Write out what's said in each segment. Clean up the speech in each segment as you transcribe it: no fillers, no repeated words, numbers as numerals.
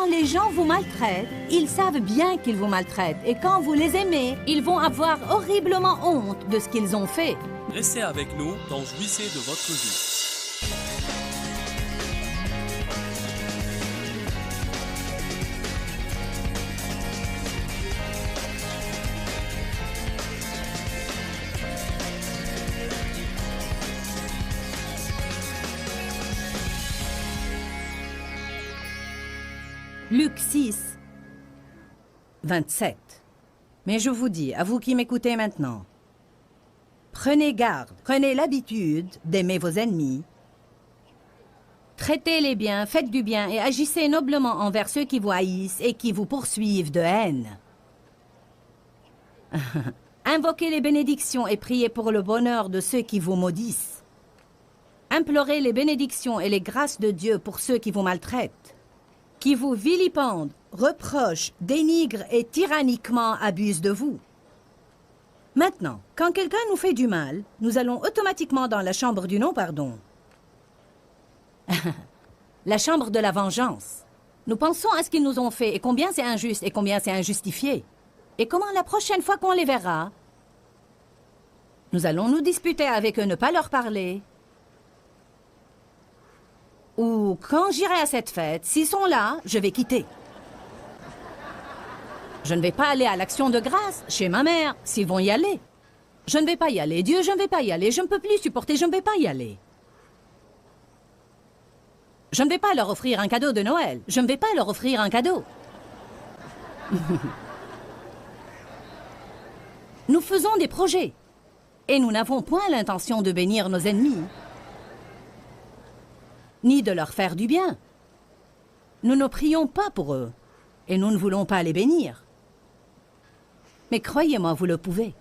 les gens vous maltraitent, ils savent bien qu'ils vous maltraitent. Et quand vous les aimez, ils vont avoir horriblement honte de ce qu'ils ont fait. Restez avec nous dans Jouissez de votre vie. Luc 6, 27. Mais je vous dis, à vous qui m'écoutez maintenant, prenez garde, prenez l'habitude d'aimer vos ennemis, traitez-les bien, faites du bien et agissez noblement envers ceux qui vous haïssent et qui vous poursuivent de haine. Invoquez les bénédictions et priez pour le bonheur de ceux qui vous maudissent. Implorez les bénédictions et les grâces de Dieu pour ceux qui vous maltraitent, qui vous vilipendent, reprochent, dénigrent et tyranniquement abusent de vous. Maintenant, quand quelqu'un nous fait du mal, nous allons automatiquement dans la chambre du non-pardon. La chambre de la vengeance. Nous pensons à ce qu'ils nous ont fait et combien c'est injuste et combien c'est injustifié. Et comment la prochaine fois qu'on les verra, nous allons nous disputer avec eux, ne pas leur parler. Ou quand j'irai à cette fête, s'ils sont là, je vais quitter. Je ne vais pas aller à l'action de grâce chez ma mère, s'ils vont y aller. Je ne vais pas y aller. Dieu, je ne vais pas y aller. Je ne peux plus supporter, je ne vais pas y aller. Je ne vais pas leur offrir un cadeau de Noël. Je ne vais pas leur offrir un cadeau. Nous faisons des projets. Et nous n'avons point l'intention de bénir nos ennemis, ni de leur faire du bien. Nous ne prions pas pour eux, et nous ne voulons pas les bénir. Mais croyez-moi, vous le pouvez.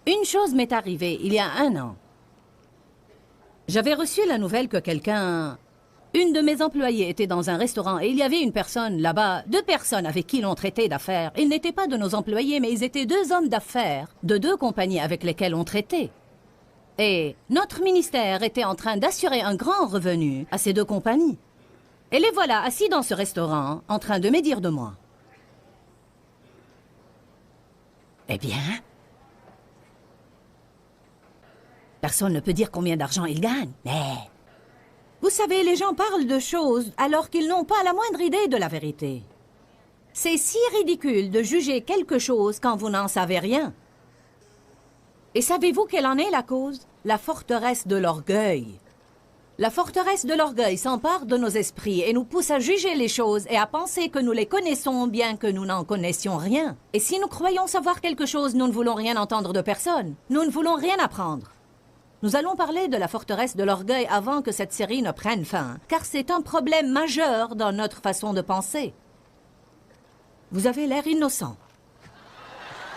Une chose m'est arrivée il y a 1 an. J'avais reçu la nouvelle que une de mes employées était dans un restaurant et il y avait une personne là-bas, 2 personnes avec qui l'on traitait d'affaires. Ils n'étaient pas de nos employés, mais ils étaient 2 hommes d'affaires de 2 compagnies avec lesquelles on traitait. Et notre ministère était en train d'assurer un grand revenu à ces 2 compagnies. Et les voilà assis dans ce restaurant, en train de médire de moi. Eh bien, personne ne peut dire combien d'argent ils gagnent, mais... Vous savez, les gens parlent de choses alors qu'ils n'ont pas la moindre idée de la vérité. C'est si ridicule de juger quelque chose quand vous n'en savez rien. Et savez-vous quelle en est la cause? La forteresse de l'orgueil. La forteresse de l'orgueil s'empare de nos esprits et nous pousse à juger les choses et à penser que nous les connaissons bien que nous n'en connaissions rien. Et si nous croyons savoir quelque chose, nous ne voulons rien entendre de personne. Nous ne voulons rien apprendre. Nous allons parler de la forteresse de l'orgueil avant que cette série ne prenne fin, car c'est un problème majeur dans notre façon de penser. Vous avez l'air innocent.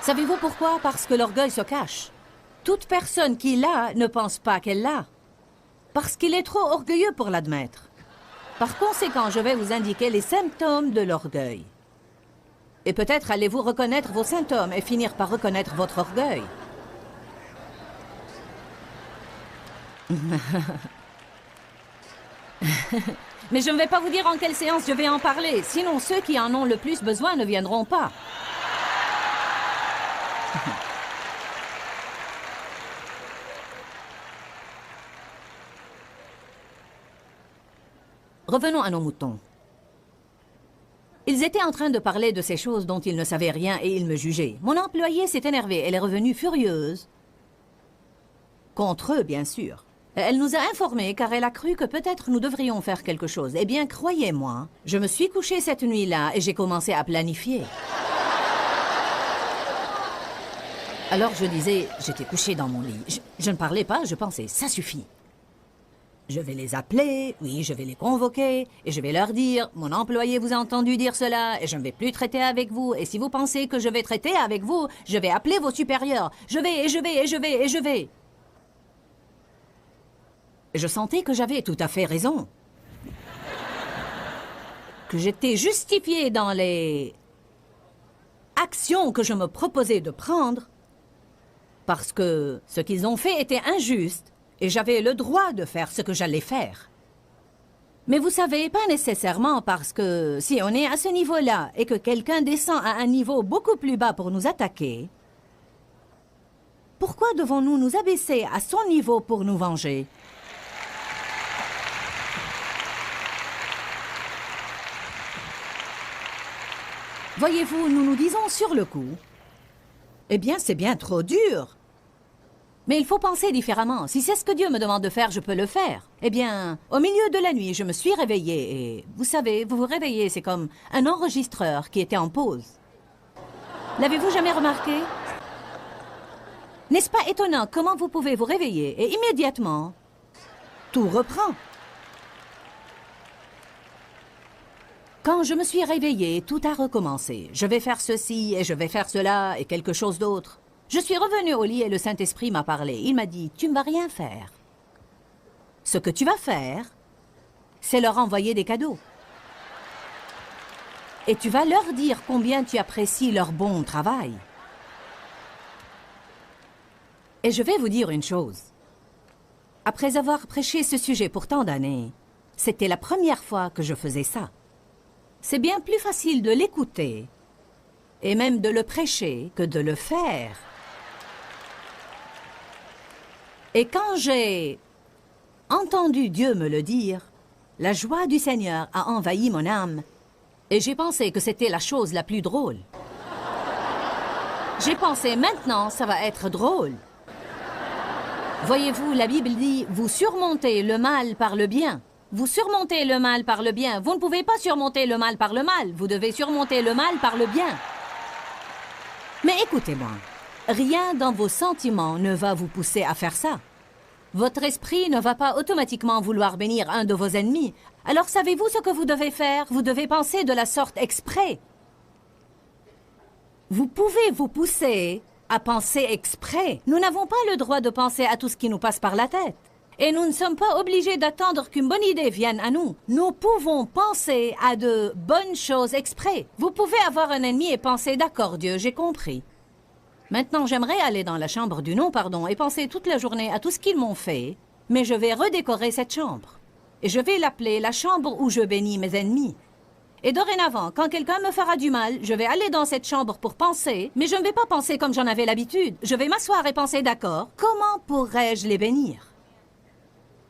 Savez-vous pourquoi? Parce que l'orgueil se cache. Toute personne qui l'a ne pense pas qu'elle l'a, parce qu'il est trop orgueilleux pour l'admettre. Par conséquent, je vais vous indiquer les symptômes de l'orgueil. Et peut-être allez-vous reconnaître vos symptômes et finir par reconnaître votre orgueil. Mais je ne vais pas vous dire en quelle séance je vais en parler, sinon ceux qui en ont le plus besoin ne viendront pas. Revenons à nos moutons. Ils étaient en train de parler de ces choses dont ils ne savaient rien et ils me jugeaient. Mon employée s'est énervée, elle est revenue furieuse. Contre eux, bien sûr. Elle nous a informés car elle a cru que peut-être nous devrions faire quelque chose. Eh bien, croyez-moi, je me suis couchée cette nuit-là et j'ai commencé à planifier. Alors je disais, j'étais couchée dans mon lit. Je ne parlais pas, je pensais, ça suffit. Je vais les appeler, oui, je vais les convoquer, et je vais leur dire, mon employé vous a entendu dire cela, et je ne vais plus traiter avec vous, et si vous pensez que je vais traiter avec vous, je vais appeler vos supérieurs. Je vais, et je vais, et je vais, et je vais. Et je sentais que j'avais tout à fait raison. Que j'étais justifiée dans les actions que je me proposais de prendre, parce que ce qu'ils ont fait était injuste, et j'avais le droit de faire ce que j'allais faire. Mais vous savez, pas nécessairement, parce que si on est à ce niveau-là et que quelqu'un descend à un niveau beaucoup plus bas pour nous attaquer, pourquoi devons-nous nous abaisser à son niveau pour nous venger? Voyez-vous, nous nous disons sur le coup, eh bien, c'est bien trop dur. Mais il faut penser différemment. Si c'est ce que Dieu me demande de faire, je peux le faire. Eh bien, au milieu de la nuit, je me suis réveillée et... Vous savez, vous vous réveillez, c'est comme un enregistreur qui était en pause. L'avez-vous jamais remarqué? N'est-ce pas étonnant comment vous pouvez vous réveiller et immédiatement, tout reprend? Quand je me suis réveillée, tout a recommencé. Je vais faire ceci et je vais faire cela et quelque chose d'autre. Je suis revenue au lit et le Saint-Esprit m'a parlé. Il m'a dit, tu ne vas rien faire. Ce que tu vas faire, c'est leur envoyer des cadeaux. Et tu vas leur dire combien tu apprécies leur bon travail. Et je vais vous dire une chose. Après avoir prêché ce sujet pour tant d'années, c'était la première fois que je faisais ça. C'est bien plus facile de l'écouter et même de le prêcher que de le faire. Et quand j'ai entendu Dieu me le dire, la joie du Seigneur a envahi mon âme et j'ai pensé que c'était la chose la plus drôle. J'ai pensé, maintenant, ça va être drôle. Voyez-vous, la Bible dit, vous surmontez le mal par le bien. Vous surmontez le mal par le bien. Vous ne pouvez pas surmonter le mal par le mal. Vous devez surmonter le mal par le bien. Mais écoutez-moi, rien dans vos sentiments ne va vous pousser à faire ça. Votre esprit ne va pas automatiquement vouloir bénir un de vos ennemis. Alors savez-vous ce que vous devez faire? Vous devez penser de la sorte exprès. Vous pouvez vous pousser à penser exprès. Nous n'avons pas le droit de penser à tout ce qui nous passe par la tête. Et nous ne sommes pas obligés d'attendre qu'une bonne idée vienne à nous. Nous pouvons penser à de bonnes choses exprès. Vous pouvez avoir un ennemi et penser, d'accord Dieu, j'ai compris. Maintenant, j'aimerais aller dans la chambre du non-pardon et penser toute la journée à tout ce qu'ils m'ont fait, mais je vais redécorer cette chambre. Et je vais l'appeler la chambre où je bénis mes ennemis. Et dorénavant, quand quelqu'un me fera du mal, je vais aller dans cette chambre pour penser, mais je ne vais pas penser comme j'en avais l'habitude. Je vais m'asseoir et penser, d'accord, comment pourrais-je les bénir?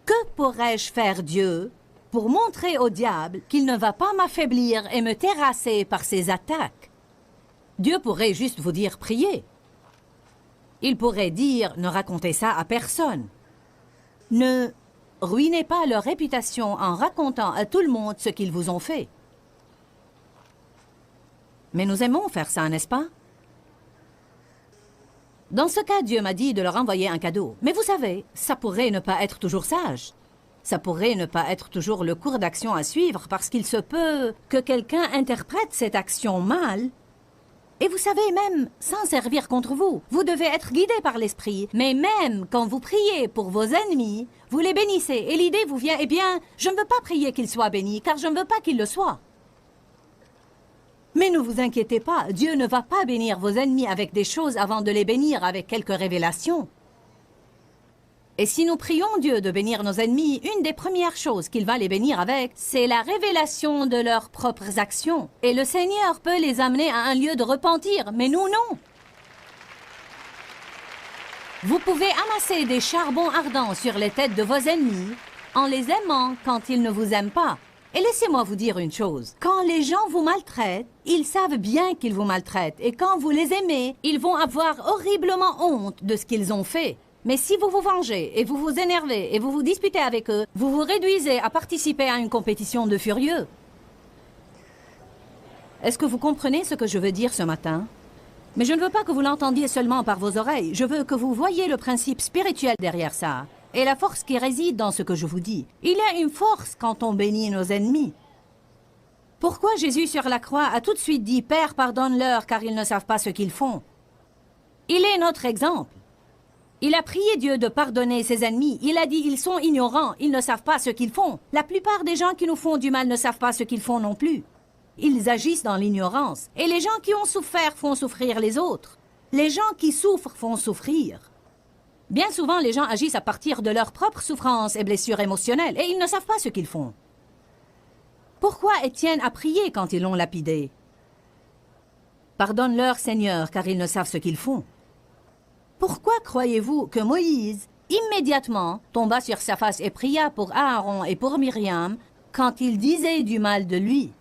Que pourrais-je faire, Dieu, pour montrer au diable qu'il ne va pas m'affaiblir et me terrasser par ses attaques? Dieu pourrait juste vous dire, priez. Il pourrait dire, ne racontez ça à personne. Ne ruinez pas leur réputation en racontant à tout le monde ce qu'ils vous ont fait. Mais nous aimons faire ça, n'est-ce pas? Dans ce cas, Dieu m'a dit de leur envoyer un cadeau. Mais vous savez, ça pourrait ne pas être toujours sage. Ça pourrait ne pas être toujours le cours d'action à suivre parce qu'il se peut que quelqu'un interprète cette action mal. Et vous savez, même s'en servir contre vous, vous devez être guidé par l'esprit. Mais même quand vous priez pour vos ennemis, vous les bénissez. Et l'idée vous vient, eh bien, je ne veux pas prier qu'ils soient bénis, car je ne veux pas qu'ils le soient. Mais ne vous inquiétez pas, Dieu ne va pas bénir vos ennemis avec des choses avant de les bénir avec quelques révélations. Et si nous prions Dieu de bénir nos ennemis, une des premières choses qu'il va les bénir avec, c'est la révélation de leurs propres actions. Et le Seigneur peut les amener à un lieu de repentir, mais nous, non. Vous pouvez amasser des charbons ardents sur les têtes de vos ennemis en les aimant quand ils ne vous aiment pas. Et laissez-moi vous dire une chose, quand les gens vous maltraitent, ils savent bien qu'ils vous maltraitent. Et quand vous les aimez, ils vont avoir horriblement honte de ce qu'ils ont fait. Mais si vous vous vengez et vous vous énervez et vous vous disputez avec eux, vous vous réduisez à participer à une compétition de furieux. Est-ce que vous comprenez ce que je veux dire ce matin? Mais je ne veux pas que vous l'entendiez seulement par vos oreilles. Je veux que vous voyiez le principe spirituel derrière ça. Et la force qui réside dans ce que je vous dis. Il y a une force quand on bénit nos ennemis. Pourquoi Jésus sur la croix a tout de suite dit « Père, pardonne-leur car ils ne savent pas ce qu'ils font ». Il est notre exemple. Il a prié Dieu de pardonner ses ennemis. Il a dit « Ils sont ignorants, ils ne savent pas ce qu'ils font ». La plupart des gens qui nous font du mal ne savent pas ce qu'ils font non plus. Ils agissent dans l'ignorance. Et les gens qui ont souffert font souffrir les autres. Les gens qui souffrent font souffrir. Bien souvent, les gens agissent à partir de leurs propres souffrances et blessures émotionnelles, et ils ne savent pas ce qu'ils font. Pourquoi Étienne a prié quand ils l'ont lapidé? Pardonne-leur, Seigneur, car ils ne savent ce qu'ils font. Pourquoi croyez-vous que Moïse, immédiatement, tomba sur sa face et pria pour Aaron et pour Myriam quand ils disaient du mal de lui?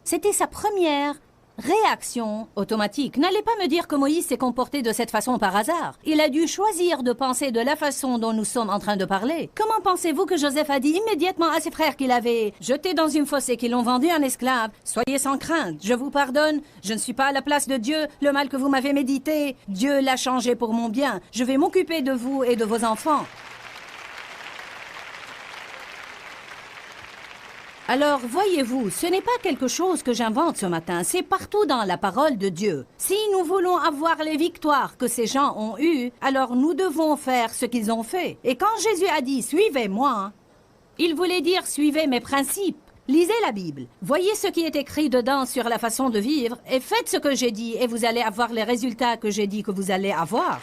C'était sa première réaction automatique. N'allez pas me dire que Moïse s'est comporté de cette façon par hasard. Il a dû choisir de penser de la façon dont nous sommes en train de parler. Comment pensez-vous que Joseph a dit immédiatement à ses frères qu'il avait jeté dans une fosse et qu'ils l'ont vendu en esclave? Soyez sans crainte, je vous pardonne, je ne suis pas à la place de Dieu. Le mal que vous m'avez médité, Dieu l'a changé pour mon bien. Je vais m'occuper de vous et de vos enfants. Alors, voyez-vous, ce n'est pas quelque chose que j'invente ce matin, c'est partout dans la parole de Dieu. Si nous voulons avoir les victoires que ces gens ont eues, alors nous devons faire ce qu'ils ont fait. Et quand Jésus a dit « Suivez-moi », il voulait dire « Suivez mes principes ». Lisez la Bible, voyez ce qui est écrit dedans sur la façon de vivre et faites ce que j'ai dit et vous allez avoir les résultats que j'ai dit que vous allez avoir.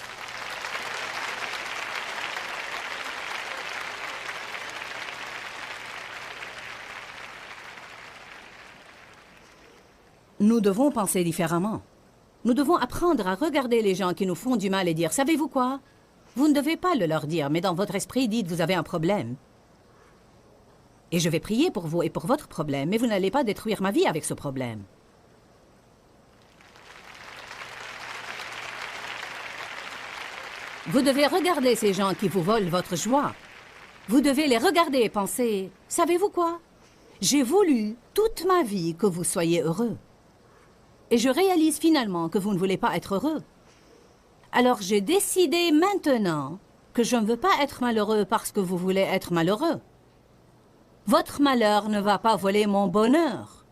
Nous devons penser différemment. Nous devons apprendre à regarder les gens qui nous font du mal et dire « Savez-vous quoi? Vous ne devez pas le leur dire, mais dans votre esprit, dites « Vous avez un problème. Et je vais prier pour vous et pour votre problème, mais vous n'allez pas détruire ma vie avec ce problème. » Vous devez regarder ces gens qui vous volent votre joie. Vous devez les regarder et penser « Savez-vous quoi? J'ai voulu toute ma vie que vous soyez heureux. Et je réalise finalement que vous ne voulez pas être heureux. Alors j'ai décidé maintenant que je ne veux pas être malheureux parce que vous voulez être malheureux. Votre malheur ne va pas voler mon bonheur.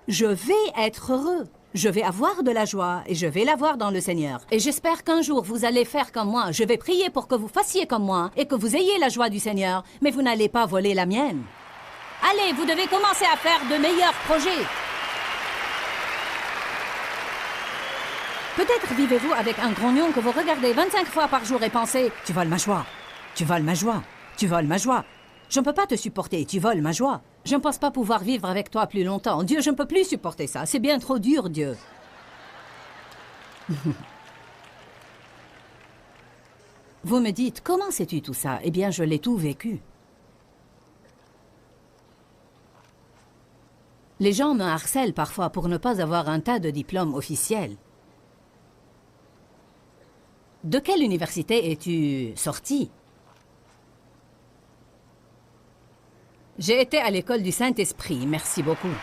Je vais être heureux. Je vais avoir de la joie et je vais l'avoir dans le Seigneur. Et j'espère qu'un jour vous allez faire comme moi. Je vais prier pour que vous fassiez comme moi et que vous ayez la joie du Seigneur, mais vous n'allez pas voler la mienne. Allez, vous devez commencer à faire de meilleurs projets. Peut-être vivez-vous avec un grognon que vous regardez 25 fois par jour et pensez « Tu voles ma joie, tu voles ma joie, tu voles ma joie. Je ne peux pas te supporter, tu voles ma joie. Je ne pense pas pouvoir vivre avec toi plus longtemps. Dieu, je ne peux plus supporter ça. C'est bien trop dur, Dieu. » Vous me dites « Comment sais-tu tout ça ?» Eh bien, je l'ai tout vécu. Les gens me harcèlent parfois pour ne pas avoir un tas de diplômes officiels. De quelle université es-tu sorti? J'ai été à l'école du Saint-Esprit, merci beaucoup.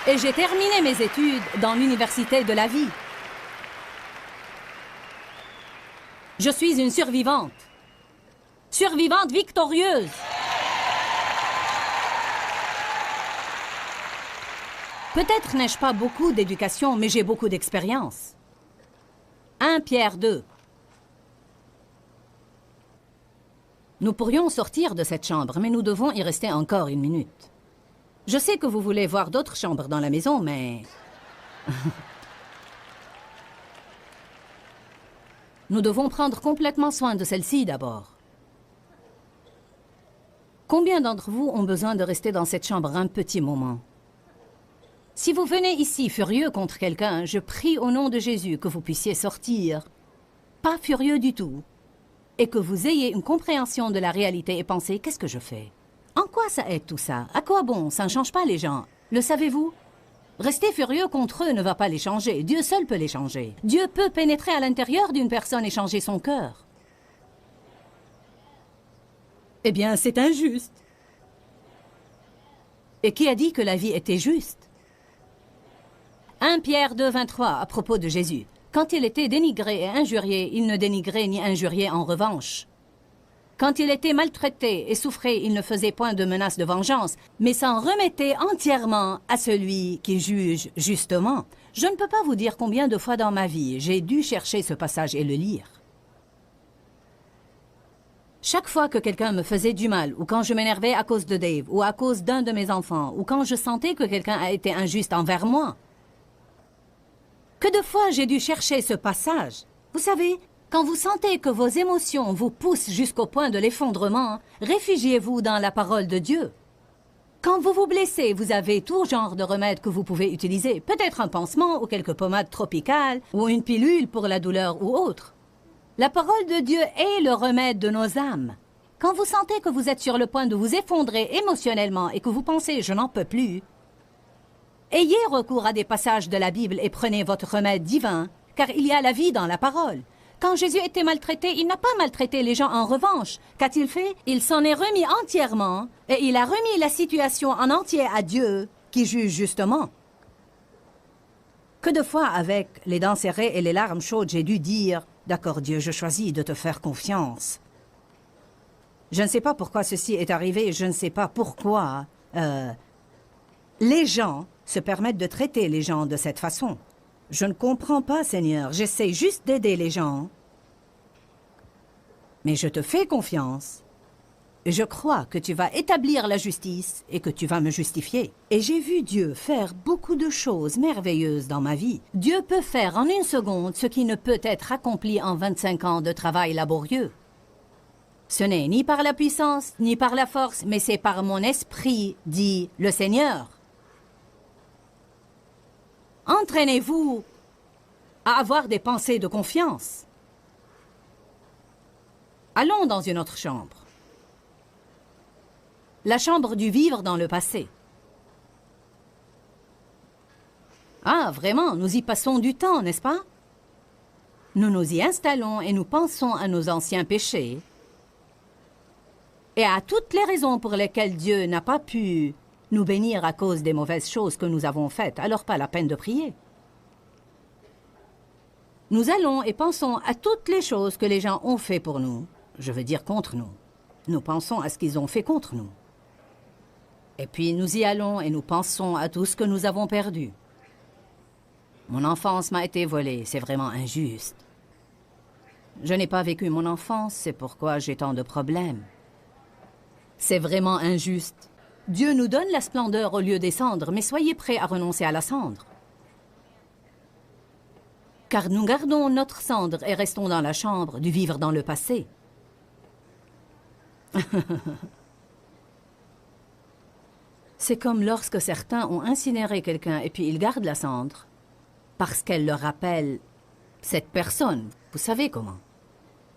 Et j'ai terminé mes études dans l'université de la vie. Je suis une survivante. Survivante victorieuse. Peut-être n'ai-je pas beaucoup d'éducation, mais j'ai beaucoup d'expérience. 1 Pierre 2. Nous pourrions sortir de cette chambre, mais nous devons y rester encore une minute. Je sais que vous voulez voir d'autres chambres dans la maison, mais... Nous devons prendre complètement soin de celle-ci d'abord. Combien d'entre vous ont besoin de rester dans cette chambre un petit moment? Si vous venez ici furieux contre quelqu'un, je prie au nom de Jésus que vous puissiez sortir, pas furieux du tout, et que vous ayez une compréhension de la réalité et penser « Qu'est-ce que je fais? En quoi ça aide tout ça? À quoi bon? Ça ne change pas les gens. Le savez-vous? Rester furieux contre eux ne va pas les changer. Dieu seul peut les changer. Dieu peut pénétrer à l'intérieur d'une personne et changer son cœur. Eh bien, c'est injuste. Et qui a dit que la vie était juste? 1 Pierre 2, 23, à propos de Jésus. Quand il était dénigré et injurié, il ne dénigrait ni injuriait en revanche. Quand il était maltraité et souffrait, il ne faisait point de menace de vengeance, mais s'en remettait entièrement à celui qui juge justement. Je ne peux pas vous dire combien de fois dans ma vie j'ai dû chercher ce passage et le lire. Chaque fois que quelqu'un me faisait du mal, ou quand je m'énervais à cause de Dave, ou à cause d'un de mes enfants, ou quand je sentais que quelqu'un a été injuste envers moi, que de fois j'ai dû chercher ce passage. Vous savez, Quand vous sentez que vos émotions vous poussent jusqu'au point de l'effondrement, réfugiez-vous dans la parole de Dieu. Quand vous vous blessez, vous avez tout genre de remèdes que vous pouvez utiliser, peut-être un pansement ou quelques pommades tropicales ou une pilule pour la douleur ou autre. La parole de Dieu est le remède de nos âmes. Quand vous sentez que vous êtes sur le point de vous effondrer émotionnellement et que vous pensez « je n'en peux plus », ayez recours à des passages de la Bible et prenez votre remède divin, car il y a la vie dans la parole. Quand Jésus était maltraité, il n'a pas maltraité les gens en revanche. Qu'a-t-il fait? Il s'en est remis entièrement et il a remis la situation en entier à Dieu, qui juge justement. Que de fois, avec les dents serrées et les larmes chaudes, j'ai dû dire « D'accord Dieu, je choisis de te faire confiance. » Je ne sais pas pourquoi ceci est arrivé, je ne sais pas pourquoi les gens se permettent de traiter les gens de cette façon. Je ne comprends pas, Seigneur. J'essaie juste d'aider les gens. Mais je te fais confiance. Et je crois que tu vas établir la justice et que tu vas me justifier. Et j'ai vu Dieu faire beaucoup de choses merveilleuses dans ma vie. Dieu peut faire en une seconde ce qui ne peut être accompli en 25 ans de travail laborieux. Ce n'est ni par la puissance, ni par la force, mais c'est par mon esprit, dit le Seigneur. Entraînez-vous à avoir des pensées de confiance. Allons dans une autre chambre. La chambre du vivre dans le passé. Ah, vraiment, nous y passons du temps, n'est-ce pas? Nous nous y installons et nous pensons à nos anciens péchés et à toutes les raisons pour lesquelles Dieu n'a pas pu nous bénir à cause des mauvaises choses que nous avons faites, alors pas la peine de prier. Nous allons et pensons à toutes les choses que les gens ont fait pour nous, je veux dire contre nous. Nous pensons à ce qu'ils ont fait contre nous. Et puis nous y allons et nous pensons à tout ce que nous avons perdu. Mon enfance m'a été volée, c'est vraiment injuste. Je n'ai pas vécu mon enfance, c'est pourquoi j'ai tant de problèmes. C'est vraiment injuste. Dieu nous donne la splendeur au lieu des cendres, mais soyez prêts à renoncer à la cendre. Car nous gardons notre cendre et restons dans la chambre du vivre dans le passé. C'est comme lorsque certains ont incinéré quelqu'un et puis ils gardent la cendre parce qu'elle leur rappelle cette personne. Vous savez comment.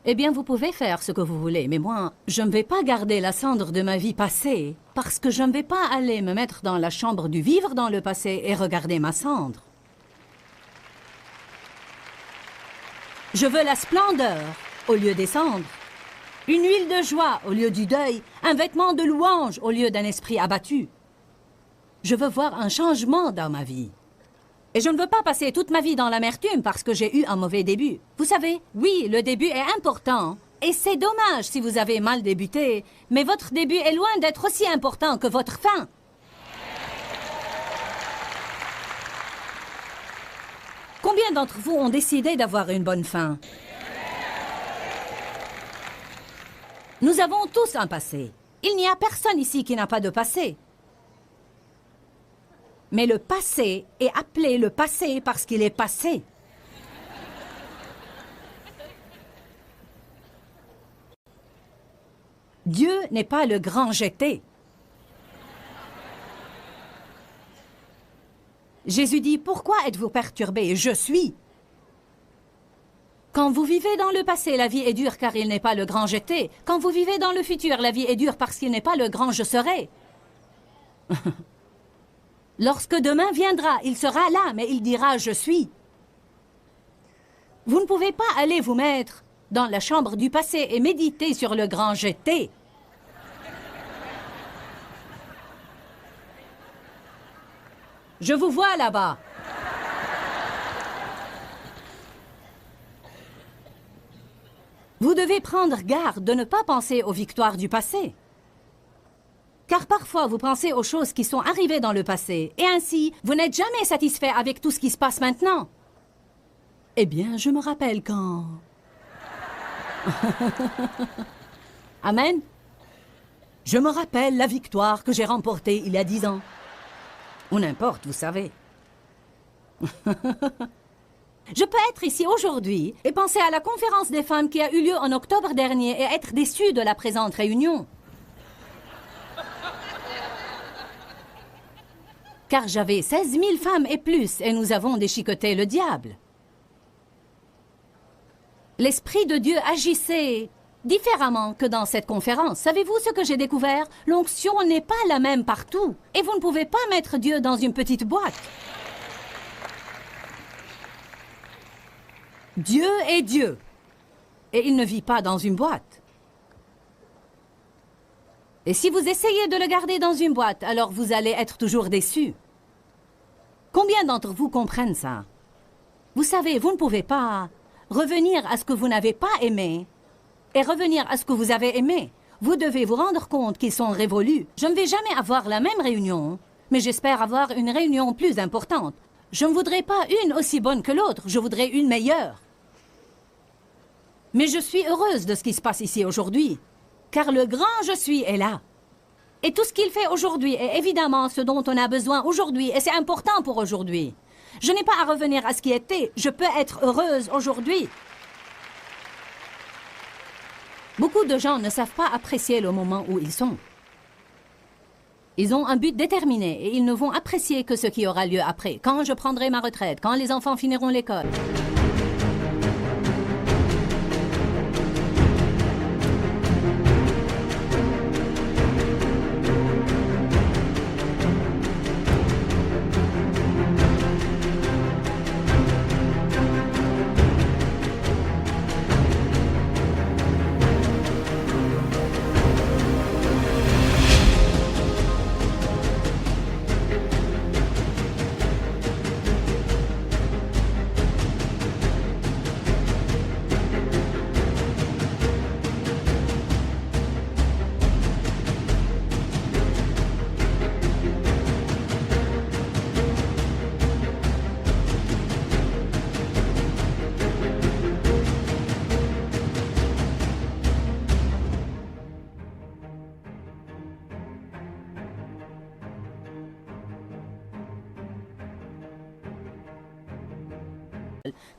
Eh bien, vous pouvez faire ce que vous voulez, mais moi, je ne vais pas garder la cendre de ma vie passée parce que je ne vais pas aller me mettre dans la chambre du vivre dans le passé et regarder ma cendre. Je veux la splendeur au lieu des cendres, une huile de joie au lieu du deuil, un vêtement de louange au lieu d'un esprit abattu. Je veux voir un changement dans ma vie. Et je ne veux pas passer toute ma vie dans l'amertume parce que j'ai eu un mauvais début. Vous savez, oui, le début est important. Et c'est dommage si vous avez mal débuté, mais votre début est loin d'être aussi important que votre fin. Combien d'entre vous ont décidé d'avoir une bonne fin? Nous avons tous un passé. Il n'y a personne ici qui n'a pas de passé. Mais le passé est appelé le passé parce qu'il est passé. Dieu n'est pas le grand jeté. Jésus dit, pourquoi êtes-vous perturbés? Je suis. Quand vous vivez dans le passé, la vie est dure car il n'est pas le grand jeté. Quand vous vivez dans le futur, la vie est dure parce qu'il n'est pas le grand je serai. Lorsque demain viendra, il sera là, mais il dira « Je suis ». Vous ne pouvez pas aller vous mettre dans la chambre du passé et méditer sur le grand jeté. Je vous vois là-bas. Vous devez prendre garde de ne pas penser aux victoires du passé. Car parfois, vous pensez aux choses qui sont arrivées dans le passé, et ainsi, vous n'êtes jamais satisfait avec tout ce qui se passe maintenant. Eh bien, je me rappelle quand... Amen. Je me rappelle la victoire que j'ai remportée il y a 10 ans. Ou n'importe, vous savez. Je peux être ici aujourd'hui et penser à la conférence des femmes qui a eu lieu en octobre dernier et être déçue de la présente réunion. Car j'avais 16 000 femmes et plus et nous avons déchiqueté le diable. L'Esprit de Dieu agissait différemment que dans cette conférence. Savez-vous ce que j'ai découvert? L'onction n'est pas la même partout. Et vous ne pouvez pas mettre Dieu dans une petite boîte. Dieu est Dieu. Et il ne vit pas dans une boîte. Et si vous essayez de le garder dans une boîte, alors vous allez être toujours déçus. Combien d'entre vous comprennent ça? Vous savez, vous ne pouvez pas revenir à ce que vous n'avez pas aimé et revenir à ce que vous avez aimé. Vous devez vous rendre compte qu'ils sont révolus. Je ne vais jamais avoir la même réunion, mais j'espère avoir une réunion plus importante. Je ne voudrais pas une aussi bonne que l'autre, je voudrais une meilleure. Mais je suis heureuse de ce qui se passe ici aujourd'hui, car le grand je suis est là. Et tout ce qu'il fait aujourd'hui est évidemment ce dont on a besoin aujourd'hui, et c'est important pour aujourd'hui. Je n'ai pas à revenir à ce qui était, je peux être heureuse aujourd'hui. Beaucoup de gens ne savent pas apprécier le moment où ils sont. Ils ont un but déterminé et ils ne vont apprécier que ce qui aura lieu après, quand je prendrai ma retraite, quand les enfants finiront l'école.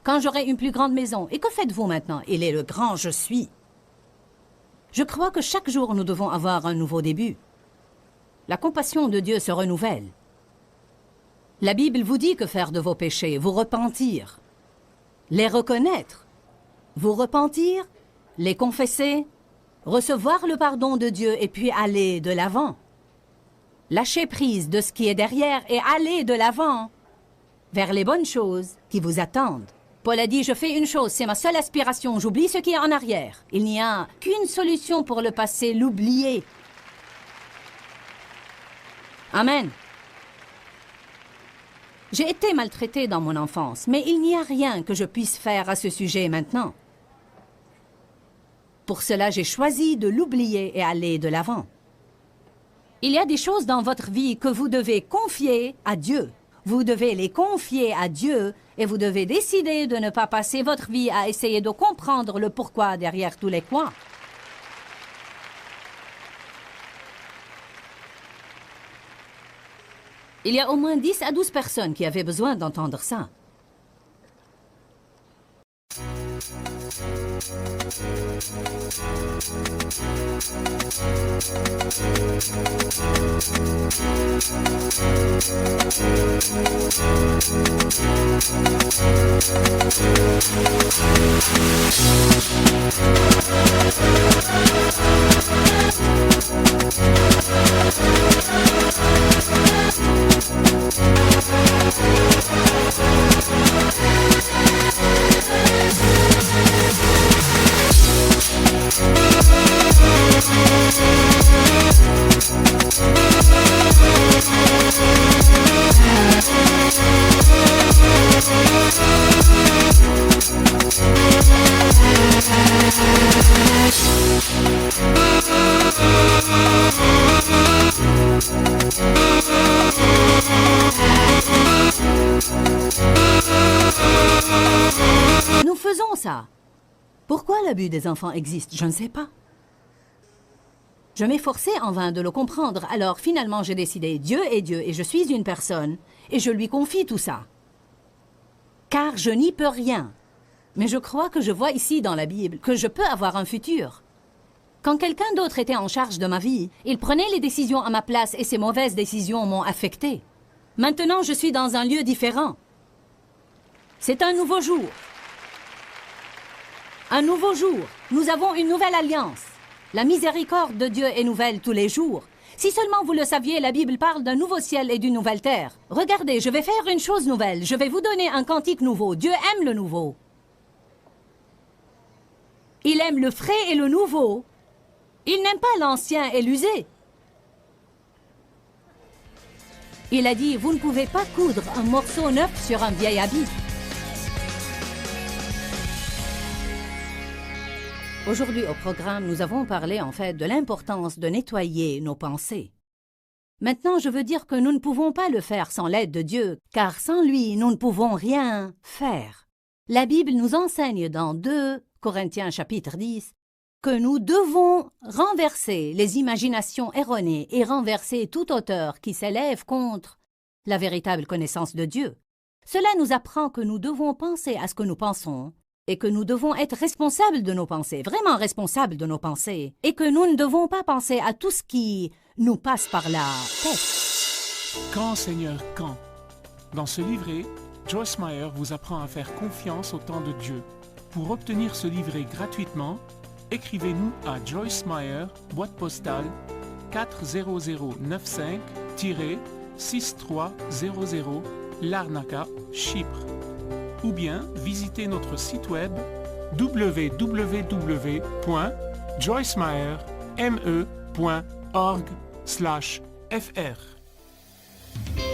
Quand j'aurai une plus grande maison. Et que faites-vous maintenant? Il est le grand je suis. Je crois que chaque jour nous devons avoir un nouveau début. La compassion de Dieu se renouvelle. La Bible vous dit que faire de vos péchés, vous repentir, les reconnaître, vous repentir, les confesser, recevoir le pardon de Dieu et puis aller de l'avant. Lâcher prise de ce qui est derrière et aller de l'avant vers les bonnes choses qui vous attendent. Paul a dit, je fais une chose, c'est ma seule aspiration, j'oublie ce qui est en arrière. Il n'y a qu'une solution pour le passé, l'oublier. Amen. J'ai été maltraitée dans mon enfance, mais il n'y a rien que je puisse faire à ce sujet maintenant. Pour cela, j'ai choisi de l'oublier et aller de l'avant. Il y a des choses dans votre vie que vous devez confier à Dieu. Vous devez les confier à Dieu et vous devez décider de ne pas passer votre vie à essayer de comprendre le pourquoi derrière tous les coins. Il y a au moins 10 à 12 personnes qui avaient besoin d'entendre ça. Nous faisons ça. Pourquoi l'abus des enfants existe? Je ne sais pas. Je m'efforçais en vain de le comprendre, alors finalement j'ai décidé, Dieu est Dieu et je suis une personne, et je lui confie tout ça. car je n'y peux rien. Mais je crois que je vois ici dans la Bible que je peux avoir un futur. Quand quelqu'un d'autre était en charge de ma vie, il prenait les décisions à ma place et ces mauvaises décisions m'ont affecté. Maintenant, je suis dans un lieu différent. C'est un nouveau jour. Un nouveau jour. Nous avons une nouvelle alliance. La miséricorde de Dieu est nouvelle tous les jours. Si seulement vous le saviez, la Bible parle d'un nouveau ciel et d'une nouvelle terre. Regardez, je vais faire une chose nouvelle. Je vais vous donner un cantique nouveau. Dieu aime le nouveau. Il aime le frais et le nouveau. Il n'aime pas l'ancien et l'usé. Il a dit, vous ne pouvez pas coudre un morceau neuf sur un vieil habit. Aujourd'hui au programme, nous avons parlé en fait de l'importance de nettoyer nos pensées. Maintenant, je veux dire que nous ne pouvons pas le faire sans l'aide de Dieu, car sans lui, nous ne pouvons rien faire. La Bible nous enseigne dans 2 Corinthiens chapitre 10 que nous devons renverser les imaginations erronées et renverser toute hauteur qui s'élève contre la véritable connaissance de Dieu. Cela nous apprend que nous devons penser à ce que nous pensons et que nous devons être responsables de nos pensées, vraiment responsables de nos pensées, et que nous ne devons pas penser à tout ce qui nous passe par la tête. Quand, Seigneur, quand? Dans ce livret, Joyce Meyer vous apprend à faire confiance au temps de Dieu. Pour obtenir ce livret gratuitement, écrivez-nous à Joyce Meyer, boîte postale 40095-6300, Larnaca, Chypre. Ou bien visitez notre site web www.joycemeyer.org/fr.